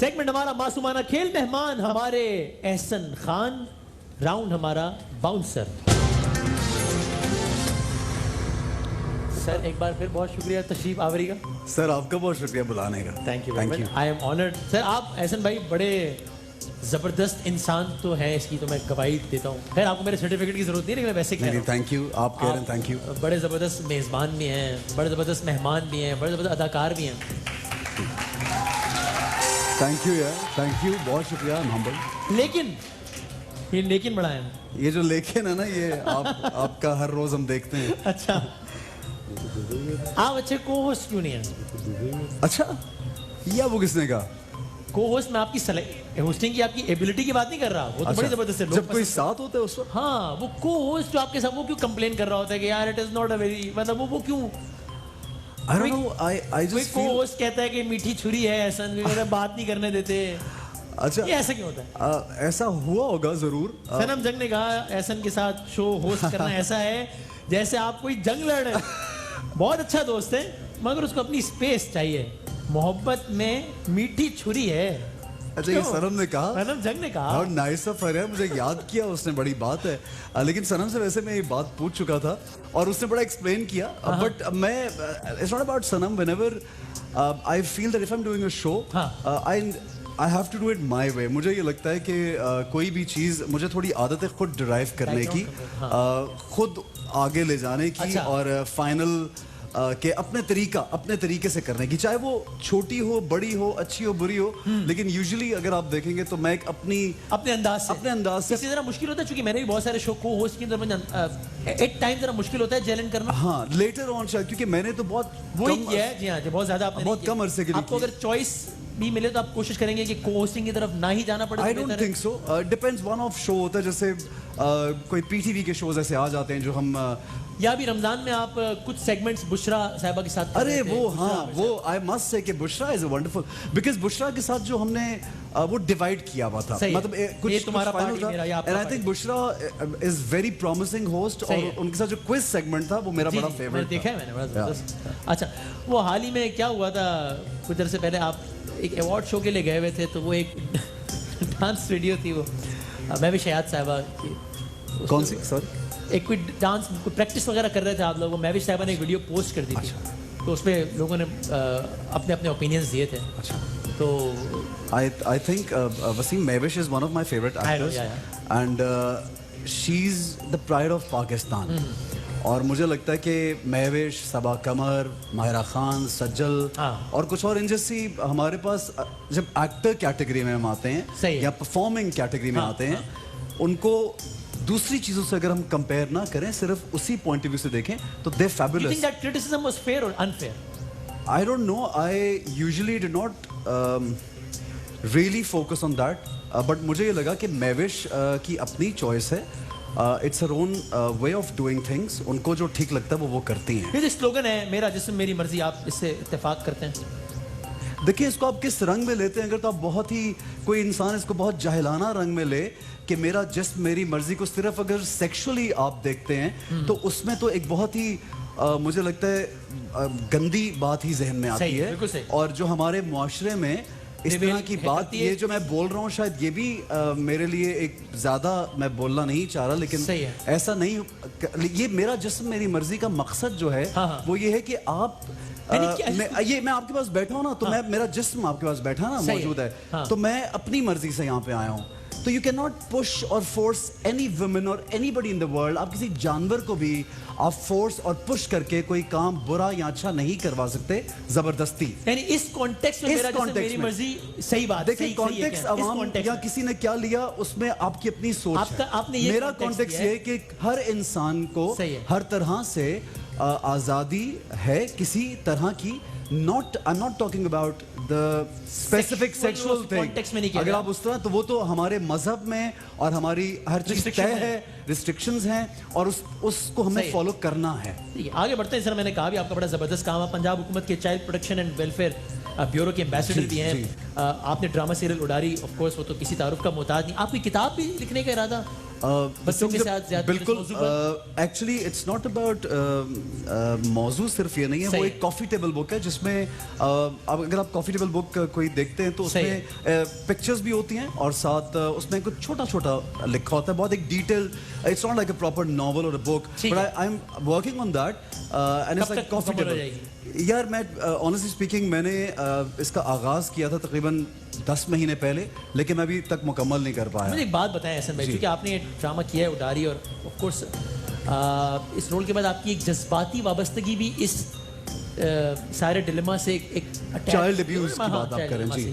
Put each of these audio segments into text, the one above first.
Segment हमारा मासूमाना खेल, मेहमान हमारे एहसन खान, राउंड हमारा बाउंसर। सर एक बार फिर बहुत शुक्रिया तशरीफ आवरी का। सर आपका बहुत शुक्रिया बुलाने का। Thank you, I am honoured. Sir आप एहसन भाई बड़े ज़बरदस्त इंसान तो है, इसकी तो मैं गवाही देता हूँ। खैर आपको मेरे सर्टिफिकेट की जरूरत नहीं है, लेकिन मैं वैसे कह रहा हूँ। थैंक यू, आप कह रहे हैं थैंक यू। बड़े ज़बरदस्त मेज़बान भी हैं, बड़े ज़बरदस्त मेहमान भी हैं, बड़े ज़बरदस्त अदाकार भी हैं। थैंक यू यार, थैंक यू, बहुत शुक्रिया। लेकिन ये लेकिन बड़ा है, ये जो लेकिन है ना, ये आपका हर रोज हम देखते हैं। अच्छा आप अच्छे को होस्ट क्यों नहीं हैं? अच्छा या वो किसने कहा? को होस्ट में आपकी होस्टिंग की आपकी एबिलिटी की बात नहीं कर रहा, वो तो बड़ी जबरदस्त है। जब कोई साथ होता है उस वक्त, हाँ वो को होस्ट जो आपके साथ, वो क्यों कंप्लेन कर रहा होता है कि यार it is not a very, मतलब वो क्यों? I don't know, I just कोई feel... को होस्ट कहता है कि मीठी छुरी है, ऐसा बात नहीं करने देते। अच्छा ये ऐसा क्यों होता है? ऐसा हुआ होगा जरूर। सनम जंग ने कहा एहसन के साथ शो होस्ट करना ऐसा है जैसे आप कोई जंग लड़ रहे। बहुत अच्छा दोस्त है मगर उसको अपनी स्पेस चाहिए। मोहब्बत में मीठी छुरी है। अच्छा ये सनम ने कहा, सनम जंग ने कहा। और नाइस ऑफ हर है, मुझे याद किया उसने, बड़ी बात है। लेकिन सनम से वैसे मैं ये बात पूछ चुका था और उसने बड़ा एक्सप्लेन किया। बट मैं it's not about Sanam, whenever I feel that if I am doing a show I have to do it my way. मुझे ये लगता है कि कोई भी चीज़, मुझे थोड़ी आदत है खुद ड्राइव करने की, खुद आगे ले जाने की। अच्छा। और फाइनल के अपने तरीके से करने की, चाहे वो छोटी हो, बड़ी हो, अच्छी हो, बुरी हो। लेकिन यूजुअली अगर आप देखेंगे तो मैं एक अपने अंदाज से इससे जरा मुश्किल होता है, क्योंकि मैंने भी बहुत सारे शो को होस्ट किए, एक टाइम जरा मुश्किल होता है जेलन करना। हाँ लेटर ऑन शायद, क्योंकि मैंने तो बहुत वही किया है। जी हाँ, बहुत ज्यादा आपने बहुत कम अरसे के लिए। आपको अगर चॉइस भी मिले तो आप कोशिश करेंगे कि को होस्टिंग की तरफ ना ही जाना पड़े? I don't think so, depends one of show होता है। जैसे कोई पीटीवी के शोज ऐसे आ जाते हैं जो हम या भी रमजान में आप कुछ सेगमेंट्स बुशरा साहिबा के साथ। अरे वो हाँ, वो आई मस्ट से कि Bushra is wonderful, because Bushra के साथ जो हमने वो डिवाइड किया हुआ था, मतलब कुछ तुम्हारा पार्टी मेरा या and I think Bushra is very promising host. और उनके साथ जो क्विज सेगमेंट था वो मेरा बड़ा फेवरेट देखा है मैंने, बड़ा जबरदस्त। अच्छा वो हाल ही में क्या हुआ था, कुछ देर से पहले आप एक अवार्ड शो के लिए गए हुए थे, तो वो एक डांस वीडियो थी, वो मैं भी शयाद साहिबा की। कौन सी? सॉरी, एक कोई डांस कोई प्रैक्टिस वगैरह कर रहे थे आप लोग, महविश साहिबा ने एक वीडियो पोस्ट कर दी थी। तो उसमें लोगों ने अपने अपने ओपिनियंस दिए थे। अच्छा, तो I think Wasim Mehwish is one of my favorite actors, and she's the pride of Pakistan. और मुझे लगता है कि महविश, सबा कमर, माहिरा खान, सज्जल और कुछ और इन जैसी हमारे पास जब एक्टर कैटेगरी में हम आते हैं या परफॉर्मिंग कैटेगरी में आते हैं, उनको दूसरी चीजों से अगर हम कंपेयर ना करें, सिर्फ उसी पॉइंट ऑफ व्यू से देखें, तो दे fabulous. You think that criticism was fair or unfair? I don't know. I usually do not really focus on that. But मुझे ये लगा कि महविश की अपनी चॉइस है। It's her own way of doing things. उनको जो ठीक लगता है वो करती हैं। ये जो स्लोगन है मेरा जिस्म मेरी मर्जी, आप इससे इत्तेफाक करते हैं? देखिए इसको आप किस रंग में लेते हैं। अगर तो आप बहुत ही, कोई इंसान इसको बहुत जाहिलाना रंग में ले कि मेरा जिस्म मेरी मर्जी को सिर्फ अगर सेक्सुअली आप देखते हैं, तो उसमें तो एक बहुत ही मुझे लगता है गंदी बात ही जहन में आती है। और जो हमारे मुआशरे में इस तरह की बात, ये जो मैं बोल रहा हूँ शायद ये भी मेरे लिए एक ज्यादा मैं बोलना नहीं चाह रहा, लेकिन ऐसा नहीं, ये मेरा जिस्म मेरी मर्जी का मकसद जो है वो ये है कि आप मैं आपके पास बैठा हूँ ना, तो मैं मेरा जिस्म आपके पास बैठा ना मौजूद है, तो मैं अपनी मर्जी से यहाँ पे आया हूँ। तो यू कैन नॉट पुश और फोर्स एनी वुमन और एनीबडी इन द वर्ल्ड। आप किसी जानवर को भी आप फोर्स और पुश करके कोई काम बुरा या अच्छा नहीं करवा सकते जबरदस्ती। यानी इस कॉन्टेक्स्ट में मेरा जिस्म मेरी मर्जी सही बात। देखिए कॉन्टेक्स्ट अवाम या किसी ने क्या लिया उसमें आपकी अपनी सोच है। आपने ये मेरा कॉन्टेक्स्ट ये है कि हर इंसान को हर तरह से आजादी है किसी तरह की। I'm not talking about the specific sexual thing. अगर आप उस तरह, तो वो तो हमारे मजहब में और हमारी हर चीज तय है, रिस्ट्रिक्शंस हैं और उसको हमें फॉलो करना है। आगे बढ़ते हैं सर, मैंने कहा भी आपका बड़ा जबरदस्त काम है। पंजाब हुकूमत के child protection and welfare bureau के एम्बेसडर भी हैं। आपने drama serial Udaari, of course वो तो किसी तारुफ का मोहताज नहीं। आपकी किताब भी लिखने का इरादा? बच्चों के साथ ज्यादा बिल्कुल। एक्चुअली इट्स नॉट अबाउट मौजू सिर्फ ये नहीं है, वो एक कॉफी टेबल बुक है जिसमें अब अगर आप कॉफी टेबल बुक कोई देखते हैं तो उसमें पिक्चर्स भी होती हैं और साथ उसमें कुछ छोटा छोटा लिखा होता है, बहुत एक detail. It's not like a proper novel और a book, but I am working on that and it's like coffee table. यार मैं ऑनेस्टली स्पीकिंग मैंने इसका आगाज किया था तकरीबन 10 महीने पहले, लेकिन मैं अभी तक मुकम्मल नहीं कर पाया। मुझे एक बात बताएं एहसन भाई, क्योंकि आपने ये ड्रामा किया है उडारी, और ऑफ कोर्स इस रोल के बाद आपकी एक जज्बाती वाबस्तगी भी इस सारे डिलेमा से एक चाइल्ड अब्यूज की बात आप करें जी।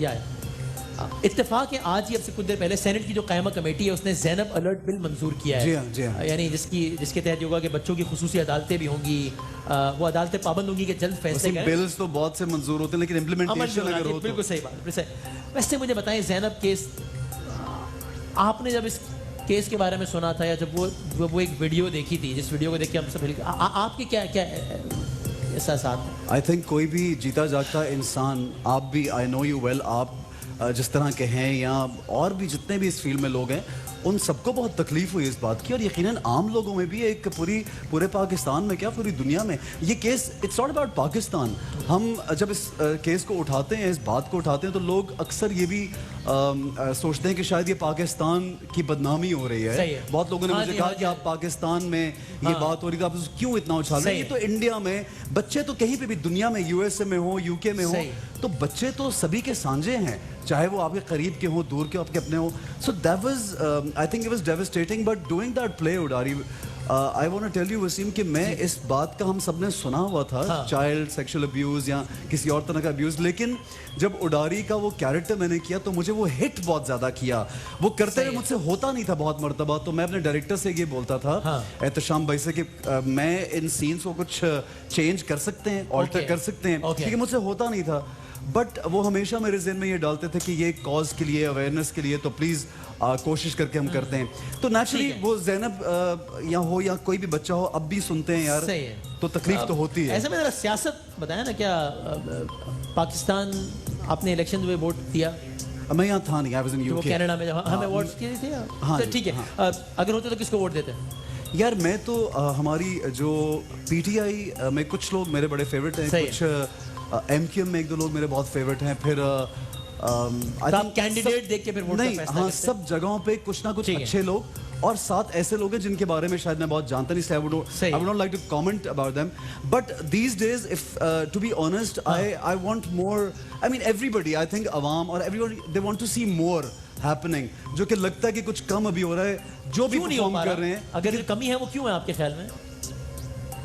इत्तेफाक है आज ही अब से कुछ देर पहले सेनेट की जो कायमा कमेटी है उसने ज़ैनब अलर्ट बिल मंजूर किया है। जी हाँ। यानी जिसके तहत ये होगा कि बच्चों की खुसूसी अदालतें भी होंगी, वो अदालतें पाबंद होंगी कि जल्द फैसले करें। बिल्स तो बहुत से मंजूर होते हैं लेकिन इम्प्लीमेंटेशन अगर हो तो बिल्कुल सही बात। वैसे मुझे बताएं ज़ैनब केस, आपने जब इस केस के बारे में सुना था या जब वो एक वीडियो देखी थी, जिस वीडियो को देख के हम सब आपके क्या क्या एहसास? आई थिंक कोई भी जीता जागता इंसान, आप भी, आई नो यू वेल, आप जिस तरह के हैं या और भी जितने भी इस फील्ड में लोग हैं, उन सबको बहुत तकलीफ हुई इस बात की, और यकीनन आम लोगों में भी, एक पूरे पाकिस्तान में क्या पूरी दुनिया में ये case, it's not about Pakistan. हम जब इस केस को उठाते हैं, इस बात को उठाते हैं, तो लोग अक्सर ये भी सोचते हैं कि शायद ये पाकिस्तान की बदनामी हो रही है। बहुत लोगों ने मुझे कहा कि आप पाकिस्तान में ये बात हो रही थी, आप क्यों इतना उछाल रहे हैं? ये तो इंडिया में बच्चे तो कहीं पे भी दुनिया में, यूएसए में हो, यूके में हो, तो बच्चे तो सभी के सांझे हैं, चाहे वो आपके करीब के हो, दूर के, आपके अपने हो। So that was, I think it was devastating, but doing that play Udaari, I want to tell you Waseem कि मैं इस बात का, हम सब ने सुना हुआ था, चाइल्ड सेक्सुअल अब्यूज या किसी और तरह का अब्यूज, लेकिन जब उडारी का वो कैरेक्टर मैंने किया तो मुझे वो हिट बहुत ज्यादा किया। वो करते हुए मुझसे होता नहीं था बहुत मर्तबा, तो मैं अपने डायरेक्टर से ये बोलता था, एहतशाम भाई से, कि मैं इन सीन्स को कुछ चेंज कर सकते हैं, ऑल्टर कर सकते हैं, क्योंकि मुझसे होता नहीं था। बट वो हमेशा मेरे ज़हन में ये डालते थे कि ये कॉज के लिए, अवेयरनेस के लिए, तो प्लीज़ कोशिश करके हम करते हैं। तो नेचुरली वो ज़ैनब या हो या कोई भी बच्चा हो, अब भी सुनते हैं यार, तो तकलीफ तो होती है। ऐसे में जरा सियासत बताया ना, क्या पाकिस्तान आपने इलेक्शन में वोट दिया? मैं यहाँ था नहीं, आई वाज इन यूके। वो कनाडा में जब हमें वोट किए थे। हाँ ठीक है, अगर होते तो किसको वोट देते? यार मैं तो हमारी जो पीटीआई में कुछ लोग मेरे बड़े फेवरेट हैं, कुछ एमक्यूएम में एक दो लोग मेरे बहुत फेवरेट हैं, फिर आप कैंडिडेट देख के फिर वोट का फैसला करते हैं? सब जगहों पे कुछ ना कुछ अच्छे लोग, और साथ ऐसे लोग हैं जिनके बारे में शायद मैं बहुत जानता नहीं, I would not like to comment about them, but these days, if to be honest, I want more. I mean everybody, I think अवाम और everybody, they want to see more happening, जो कि लगता है कि कुछ कम अभी हो रहा है, जो भी परफॉर्म कर रहे हैं। अगर कमी है वो क्यों है आपके ख्याल में?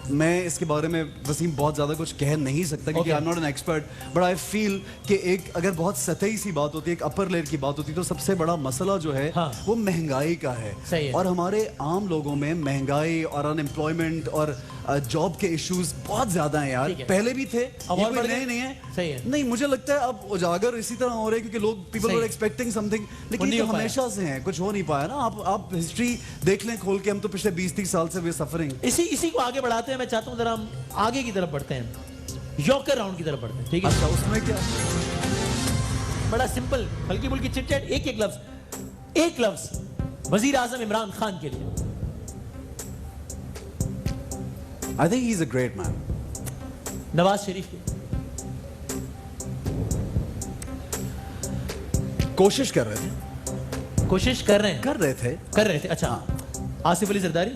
मैं इसके बारे में वसीम बहुत ज़्यादा कुछ कह नहीं सकता, क्योंकि I am not an expert, but I feel कि एक अगर बहुत सतही सी बात होती है, एक अपर लेयर की बात होती है, तो सबसे बड़ा मसला जो है वो महंगाई का है। और हमारे आम लोगों में महंगाई और अनएम्प्लॉयमेंट और जॉब के इश्यूज बहुत ज्यादा हैं यार, पहले भी थे, ये कोई नए नहीं है। नहीं, मुझे लगता है अब उजागर इसी तरह हो रहे हैं, क्योंकि लोग, पीपल वर एक्सपेक्टिंग समथिंग, लेकिन ये तो हमेशा से है, कुछ हो नहीं पाया ना। आप हिस्ट्री देख लें खोल के, हम तो पिछले 20-30 साल से वे सफरिंग। इसी को आगे बढ़ाते हैं, मैं चाहता हूँ जरा हम आगे की तरफ बढ़ते हैं, यॉर्कर राउंड की तरफ बढ़ते हैं, ठीक है? अच्छा, उसमें क्या? बड़ा सिंपल, हल्की फुल्की चिट-चैट, एक लफ्ज वजीर आजम इमरान खान के लिए। I think he's a great man. Nawaz Sharif की कोशिश कर रहे थे, कर रहे थे। अच्छा, Asif Ali Zardari?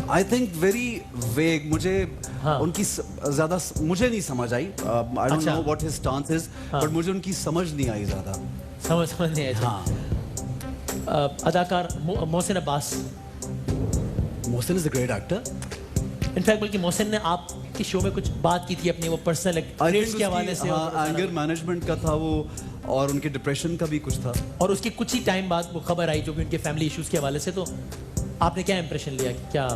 I think very vague, मुझे उनकी ज्यादा मुझे नहीं समझ आई। I don't know what his stance is, but मुझे उनकी समझ नहीं आई ज्यादा। समझ नहीं आई। अदाकार Mohsin Abbas? Mohsin is a great actor. In fact बल्कि मोहसिन ने आपके शो में कुछ बात की थी अपने वो पर्सनल ट्रेड्स के हवाले से, एंगर मैनेजमेंट का था वो, और उनके डिप्रेशन का भी कुछ था, और उसके कुछ ही टाइम बाद वो खबर आई जो भी उनके फैमिली इश्यूज के हवाले से। तो आपने क्या इंप्रेशन लिया, क्या?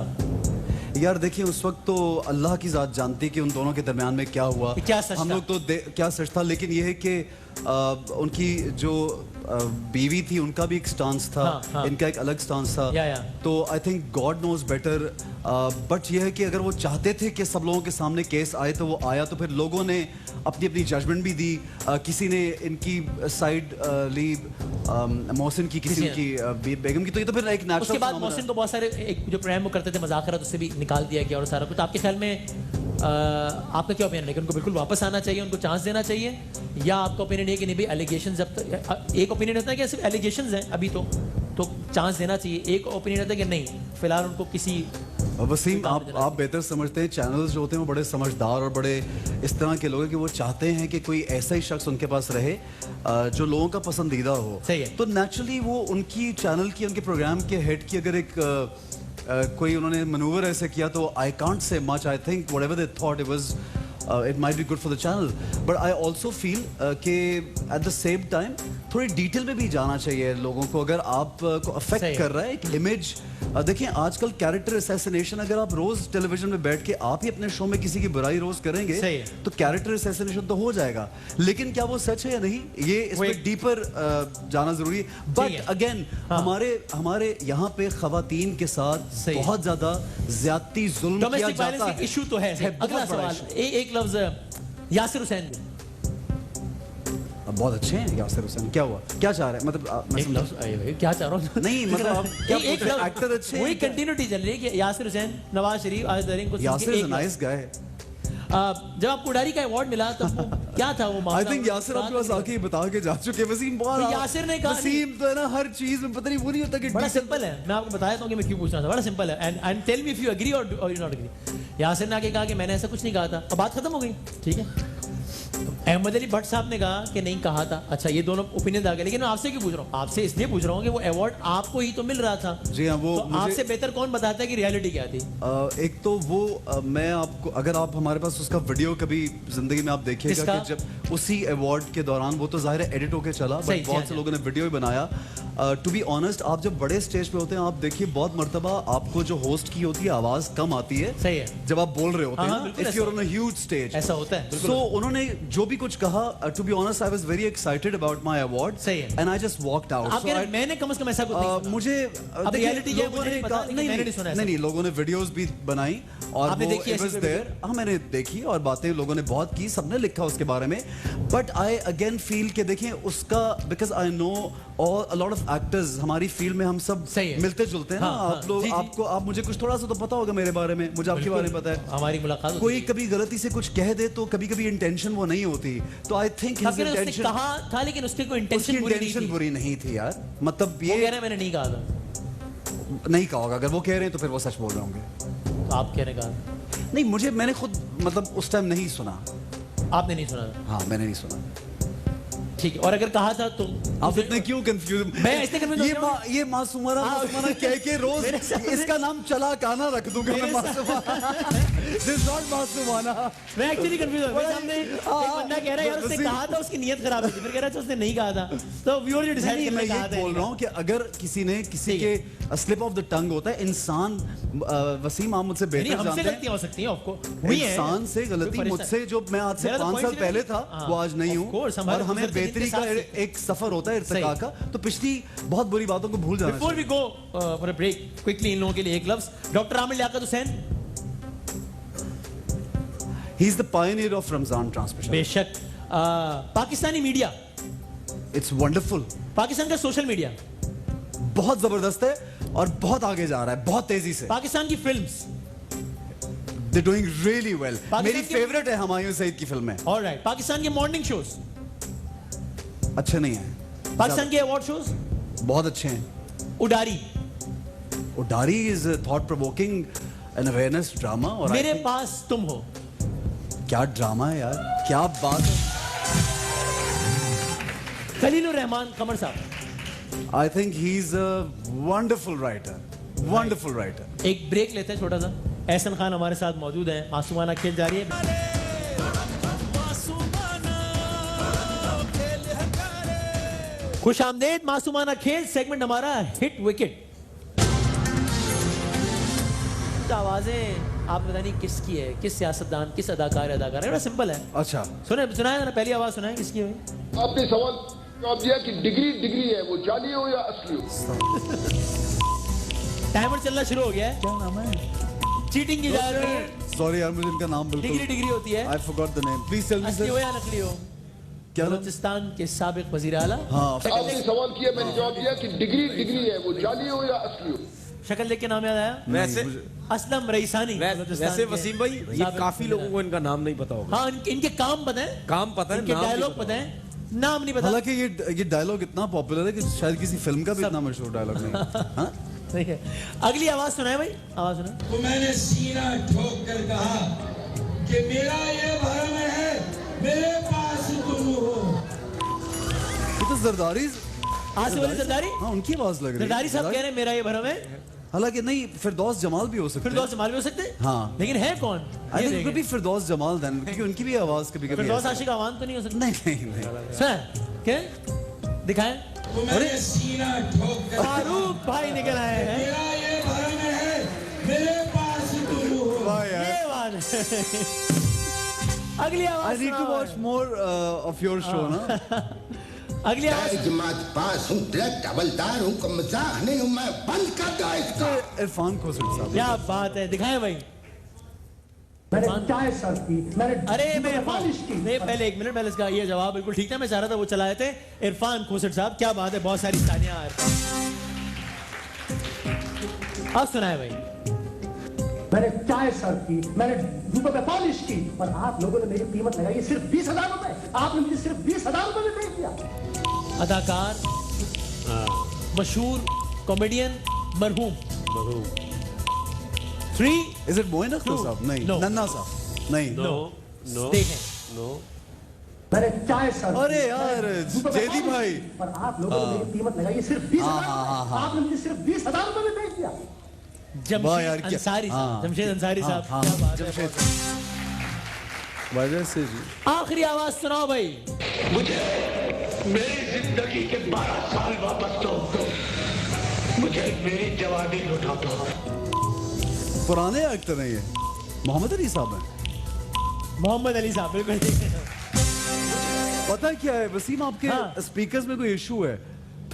यार देखिए उस वक्त तो अल्लाह की जात जानती कि उन दोनों के दरमियान में क्या हुआ, कि क्या सच हम था? लोग तो क्या सच था, लेकिन ये है कि उनकी जो बीवी थी उनका भी एक स्टांस था, हाँ. इनका एक अलग स्टांस था। या. तो I think God knows better, but ये है कि अगर वो चाहते थे कि सब लोगों के सामने केस आए तो वो आया, तो फिर लोगों ने अपनी अपनी जजमेंट भी दी। किसी ने इनकी साइड ली, मोहसिन की, किसी की बेगम की, तो ये तो फिर एक उसके नेचुरल। बाद मोहसिन को बहुत सारे एक जो प्रोग्राम वो करते थे मजाकरात, उससे भी निकाल दिया गया और सारा कुछ। तो आपके ख्याल में आपका क्या ओपिनियन है कि उनको बिल्कुल वापस आना चाहिए, उनको चांस देना चाहिए, या आपका ओपिनियन है कि नहीं भाई एलिगेशन जब तक, एक ओपिनियन होता है कि सिर्फ एलिगेशंस हैं अभी तो चांस देना चाहिए, एक ओपिनियन होता है कि नहीं फिलहाल उनको किसी। वसीम आप बेहतर समझते हैं, चैनल्स जो होते हैं वो बड़े समझदार और बड़े इस तरह के लोग हैं कि वो चाहते हैं कि कोई ऐसा ही शख्स उनके पास रहे जो लोगों का पसंदीदा हो। सही है। तो नेचुरली वो उनकी चैनल की, उनके प्रोग्राम के हेड की अगर एक कोई उन्होंने मनूवर ऐसे किया तो I can't say much. I think whatever they thought it was it might be good for the channel, but I also feel कि एट द सेम टाइम थोड़ी डिटेल में भी जाना चाहिए लोगों को। अगर आप को अफेक्ट कर रहा है एक इमेज, देखिए आजकल कैरेक्टर असैसिनेशन, अगर आप रोज टेलीविजन में बैठ के आप ही अपने शो में किसी की बुराई रोज करेंगे तो कैरेक्टर असैसिनेशन तो हो जाएगा, लेकिन क्या वो सच है या नहीं, ये इसमें डीपर जाना जरूरी है। बट अगेन हमारे यहाँ पे खवातीन के साथ बहुत ज्यादा ज्यादती जुल्म किया जाता है। इशू तो है। अगला सवाल, एक लफ्ज यासिर हुसैन। बहुत अच्छे हैं यासिर हुसैन, क्या हुआ, क्या चाह रहे हैं, मतलब मैं क्या चाह रहा हूँ नहीं, मतलब आप क्या एक्टर अच्छे हैं, वही कंटिन्यूटी चल रही है कि यासिर हुसैन, नवाज शरीफ, आसिफ जरीन को। Yasir is a nice guy. जब आपको उडारी का अवार्ड मिला तो क्या था वो मामला? आई थिंक यासिर आपके पास आके बता के जा चुके। वसीम बहुत, यासिर ने कहा, वसीम तो है ना हर चीज में पता नहीं वो नहीं होता कि बड़ा सिंपल है, मैं आपको बताया था कि मैं क्यों पूछ रहा था, बड़ा सिंपल है। And tell me if you agree और यू नॉट एग्री। यासिर ने आके कहा कि मैंने ऐसा कुछ नहीं कहा था, अब बात खत्म हो गई, ठीक है। अहमद अली भट्ट साहब ने कहा कि नहीं कहा था। अच्छा, ये दोनों ओपिनियन आ गए, लेकिन मैं आपसे क्यों पूछ रहा हूँ? आपसे इसलिए पूछ रहा हूँ कि वो अवार्ड आपको ही तो मिल रहा था। जी हाँ, वो तो आपसे बेहतर कौन बताता है कि रियलिटी क्या थी? एक तो वो मैं आपको, अगर आप हमारे पास उसका वीडियो कभी जिंदगी में आप देखिएगा कि जब उसी अवार्ड के दौरान, वो तो जाहिर है एडिट होके चला, बट बहुत से लोगों ने वीडियो ही बनाया। टू बी ऑनेस्ट, आप जब बड़े स्टेज पे होते हैं, आप देखिए बहुत मर्तबा आपको जो होस्ट की होती है आवाज कम आती है। सही है। जब आप बोल रहे होते हैं, if you are on a huge stage, ऐसा होता है। सो उन्होंने जो भी कुछ कहा, to be honest I was very excited about my award, सही है, and I just walked out. मैंने कम से कम ऐसा कुछ मुझे रियलिटी क्या मुझे नहीं पता, नहीं, लोगों ने वीडियोस भी बनाई और आपने देखी देयर। हाँ, मैंने देखी और बातें लोगों ने बहुत की, सबने लिखा उसके बारे में। बट आई अगेन फील कि देखें उसका, बिकॉज आई नो और अ लॉट ऑफ एक्टर्स, हमारी फील्ड में हम सब मिलते जुलते हैं ना। आप लोग, आपको, आप मुझे कुछ थोड़ा सा तो पता होगा मेरे बारे में, मुझे आपके बारे में पता है, हमारी मुलाकात। कोई कभी गलती से कुछ कह दे तो कभी कभी इंटेंशन वो नहीं होती, तो आई थिंक इंटेंशन कहा था, लेकिन उसकी कोई इंटेंशन बुरी नहीं थी यार। मतलब ये कह रहे हैं, मैंने नहीं कहा था, नहीं कहा होगा, अगर वो कह रहे हैं तो फिर वो सच बोल रहे होंगे। तो आप कह रहे कहा नहीं, मैंने खुद मतलब उस टाइम नहीं सुना। आपने नहीं सुना था? हाँ, मैंने नहीं सुना। ठीक है, और अगर कहा था तो आप इतने क्यों कंफ्यूज? मैं इसलिए कंफ्यूज ये मासूमाना कह के रोज इसका नाम चला काना रख दूंगा मैं। मासूमाना, दिस इज नॉट मासूमाना। मैं एक्चुअली कंफ्यूज हूं। मेरे सामने एक बंदा कह रहा है यार उसने कहा था, उसकी नियत खराब थी, फिर कह रहा है उसने नहीं कहा था, तो व्यूअर जो डिसाइड करना। मैं ये बोल रहा हूं कि अगर किसी के स्लिप ऑफ द टंग होता है, इंसान, वसीम आप मुझसे बेहतर जानते हैं, हमसे गलतियां हो सकती हैं, ऑफकोर्स इंसान से गलती मुझसे, जो मैं आज से 5 साल पहले था वो आज नहीं हूं, और हमें बेहतरी का एक सफर होता है इर्तिका का, तो पिछली बहुत बुरी बातों को भूल जाना चाहिए। Before we go for a break, quickly इन लोगों के लिए एक लफ्ज, doctor Aamir Liaquat Hussain. He is the pioneer of Ramzan transmission. बेशक। Pakistani media, it's wonderful. Pakistan का सोशल मीडिया बहुत जबरदस्त है और बहुत आगे जा रहा है, बहुत तेजी से। पाकिस्तान की films, They're doing really well. मेरी फेवरेट है हुमायूं सईद की फिल्म है। ऑलराइट। पाकिस्तान के मॉर्निंग शोज अच्छे नहीं हैं। पाकिस्तान के अवार्ड शोज बहुत अच्छे हैं। Udaari is thought provoking an awareness drama. और मेरे पास तुम हो, क्या ड्रामा है यार, क्या बात है। खलीलुर रहमान कमर साहब, I think he's a wonderful writer. Wonderful writer. एक ब्रेक लेते हैं छोटा सा। एहसन खान हमारे साथ मौजूद है। मासूमाना खेल जारी है। खुश आमदेद। मासूमाना खेल सेगमेंट हमारा हिट विकेट। बेस्ट आवाजें आप पता नहीं किसकी है, किस सियासतदान, किस अदाकार है, बड़ा सिंपल है। अच्छा सुनाए ना, पहली आवाज सुनाए किसकी है? आपने सवाल जवाब दिया कि डिग्री है, वो जाली हो या असली हो। टाइमर चलना शुरू हो गया है। क्या नाम है? चीटिंग की जा रही है। सॉरी यार, मुझे इनका नाम बिल्कुल डिग्री होती है। I forgot the name, please tell me असली हो सर। या नकली हो? क्या नाम? बलूचिस्तान के साबिक वजीर आला। हाँ आपने सवाल किया, मैंने जवाब दिया कि डिग्री है, वो जाली हो या असली हो। शक्ल देख के नाम याद आया? वैसे असलम रईसानी। वैसे वसीम भाई, ये काफी लोगों को इनका नाम नहीं पता होगा। हाँ, इनके काम पता है, काम पता है, इनके नाम नहीं डायलॉग पता पता है, नाम नहीं पता। हालांकि ये डायलॉग इतना पॉपुलर है कि शायद किसी फिल्म का भी इतना मशहूर डायलॉग नहीं है। हाँ? ठीक है, अगली आवाज सुनाए भाई, आवाज सुना। तो मैंने सीना ठोक कर कहा कि मेरा ये भरम है, मेरे पास तुम हो। ये तो जरदारी, आसिफ अली जरदारी। हाँ उनकी आवाज लग रही है। जरदारी साहब कह रहे हैं मेरा ये भरम है। हालांकि नहीं, फिरदौस जमाल भी हो सकते हैं। फिरदौस जमाल भी हो सकते हैं। हाँ। लेकिन है कौन? आई ये थिंक देखें। भी फिरदौस जमाल देन, क्योंकि उनकी भी आवाज कभी कभी फिरदौस आशिक आवाज तो नहीं हो सकती। नहीं सर क्या दिखाएं? तो मैंने सीना ठोक कर फारूक भाई निकल आए हैं। मेरा ये भरम है, मेरे पास तुम हो। वाह यार, ये बात है। अगली आई आवाज नीड टू सुनाओ। Watch more of your show ना। अगली आवाज। जमात पास हूँ, ट्रैक डबलदार हूँ, कोई मजाक नहीं हूँ मैं, बंद कर दो इसको। इरफान खोसट साहब, क्या बात है, दिखाएं भाई। मैंने चाय सर्व की, मैंने अरे मैं मालिश की। नहीं, पहले एक मिनट, पहले इसका ये जवाब बिल्कुल ठीक था, मैं चाह रहा था वो चलाए थे। इरफान खोसट साहब, क्या बात है, बहुत सारी तालियां। अब सुनाए भाई। मैंने चाय सर्व की, मैंने जूतों पे पॉलिश की, और आप लोगों ने मेरी कीमत लगाई सिर्फ 20,000 रुपए। आपने मुझे सिर्फ 20,000 रुपए में बेच दिया। अदाकार, मशहूर कॉमेडियन, मरहूम। 3 इज इट मोइन अख्तर साहब? नहीं, No. नन्ना साहब नहीं। देखें। मैंने चाय सर्व की, अरे यार, मैंने जूतों पे जयदीप पॉलिश भाई। की, और आप लोगों ने मेरी कीमत लगाई सिर्फ 20,000 रुपए। आपने मुझे सिर्फ 20,000 रुपए में बेच दिया। वाह यार, जमशेद क्या- अंसारी साहब, हाँ। जमशेद अंसारी साहब, हाँ, क्या बात है। जमशेद वजह से जी। आखिरी आवाज सुनाओ भाई। मुझे मेरी जिंदगी के 12 साल वापस दो, मुझे मेरी जवानी लौटा दो। पुराने एक्टर हैं ये, मोहम्मद अली साहब हैं। मोहम्मद अली साहब, बिल्कुल ठीक है। पता क्या है वसीम, आपके हाँ। स्पीकर्स में कोई इशू है,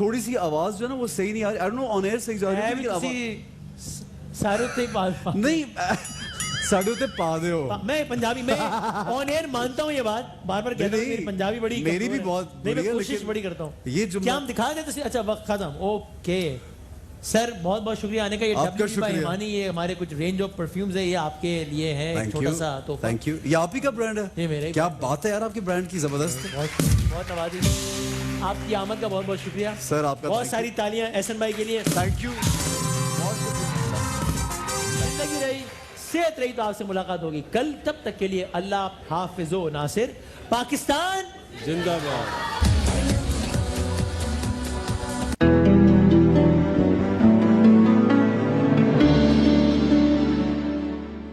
थोड़ी सी आवाज जो है ना वो सही नहीं आ रही। I don't know on air सही जा रही है है भी लेकिन आवाज किसी सारुत ते पा- नहीं। साडू ते पा दे हो। मैं पंजाबी, मैं ऑन एयर मानता हूँ ये बात, बार बार कहता हूँ नहीं, मेरी पंजाबी बड़ी मेरी कमजोर भी है। बहुत नहीं, मैं बुरी है, कोशिश लेकिन बड़ी करता हूँ। ये जुमला- क्या हम दिखा देते हैं? अच्छा, वक्त खत्म। ओके सर, बहुत बहुत शुक्रिया आने का। ये आपका WB शुक्रिया। हिमानी, ये हमारे कुछ रेंज ऑफ परफ्यूम्स है, ये आपके लिए है, एक थैंक छोटा यू, सा तोहफा। Thank you. ये आप ही का ब्रांड है? ये मेरे ही क्या brand बात है यार, आपकी ब्रांड की जबरदस्त है। बहुत बहुत नवाजी, आपकी आमद का बहुत बहुत शुक्रिया सर, आपका बहुत thank सारी तालियां एहसन भाई के लिए। Thank you. जिंदगी रही, सेहत रही तो आपसे मुलाकात होगी कल। तब तक के लिए अल्लाह हाफिजो नासिर। पाकिस्तान जिंदाबाद।